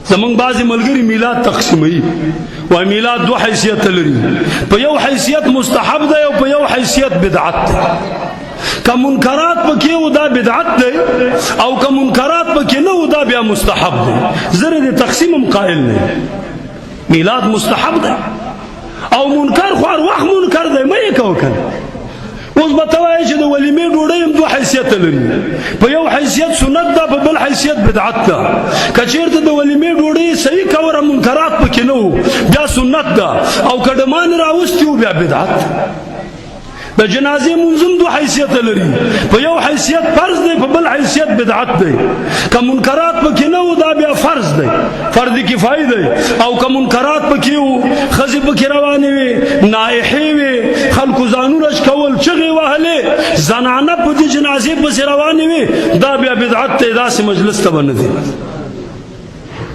زمونږ بعضې ملګري میلاد تقسیموي وایي میلاد دو حیثیت لري، په یو حیثیت مستحب دی او په یو حیثیت بدعت دی. که منکرات پکې و دا بدعت دی او که منکرات پکې نه و دا بیا مستحب دی. زه د تقسیم هم قائل نه. میلاد مستحب دی او منکر خو هر وخت منکر دی، مه یې کوه کنه. اوس به ته وایې چې د ولیمې ډوډۍ هم دوه حیثیته لري، په یو حیثیت سنت ده، په بل حیثیت بدعت ده. که چېرته د ولیمې ډوډۍ صحیح کوره منکرات پکې نه وو بیا سنت ده، او که ډمان راوستي وو بیا بدعت. د جنازې مونځ هم دوه حیثیته لري، په یو حیثیت فرض دی، په بل حیثیت بدعت دی. که منکرات پکې نه وو دا بیا فرض دی، فرض کفایي دی. او که منکرات پکې وو، ښځې پکې روانې وې، نائحې وې، خلکو ځانونه شکول، چغې وهلې، زنانه په دې جنازې پسې روانې وې، دا بیا بدعت دی. داسې مجلس ته به نه دی.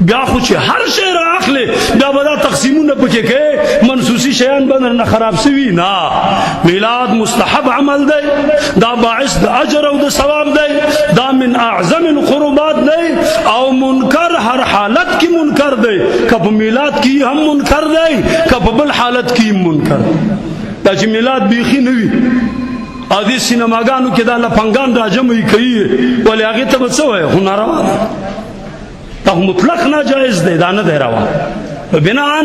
بیا خو چې هر شی را اخلي بیا به دا تقسیمونه پکې کوي، منسوسي شیان به درنه خراب سوي. نه، میلاد مستحب عمل دی، دا باعث د اجر او د ثواب دی، دا من اعظم القربات دی. او منکر هر حالت کې منکر دی، که په میلاد کې هم منکر دی، که په بل حالت کې هم منکر. دا چې میلاد بیخي نه وي، ادي سینماګانو کې دا لپنګان راجمعي کوي، ولې هغې ته به څه وایي؟ خو ناروا ده، دا مطلق ناجائز دی، دا نه دی روا. بناءً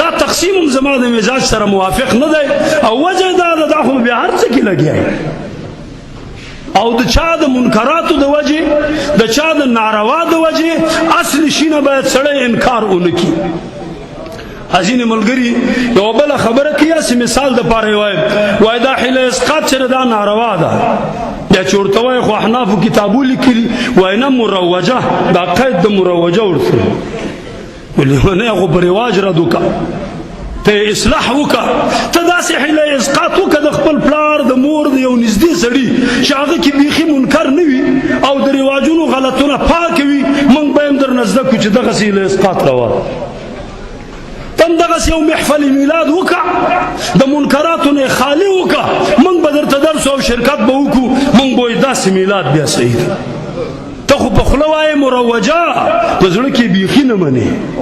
دا تقسیم هم زما د مزاج سره موافق نه دی، او وجه دا ده دا خو بیا هر څه کې لګیا او د چا د منکراتو د وجې، د چا د ناروا د وجې اصل شي نه باید سړی انکار ونه کړي. ځینې ملګري یوه بله خبره کوي، هسې مثال دپاره یې وایي دا حله اسقاط چې دا ناروا ده. بیا چې ورته وایي خو احنافو کتابو لیکلي، وایي نه مروجه، دا قید د مروجه ورسره. لیونی خو په رواج ردو که، ته اصلاح وکړه، ته داسې حله اسقاط وکړه د خپل پلار د مور د یو نږدې سړي چې هغه کې بیخي منکر نه وي او د رواجونو غلطونه پاک وي، موږ به هم درنه زده کړو چې دغسې حله اسقاط روا. تم دغسې یو محفل میلاد وکړه، د منکراتو نه خالي وکړه، موږ به درته درس او شرکت به وکړو، موږ به وایي داسې میلاد بیا صحیح ده. ته خو په خوله وایې مروجه، په زړه کې بیخي نه منې.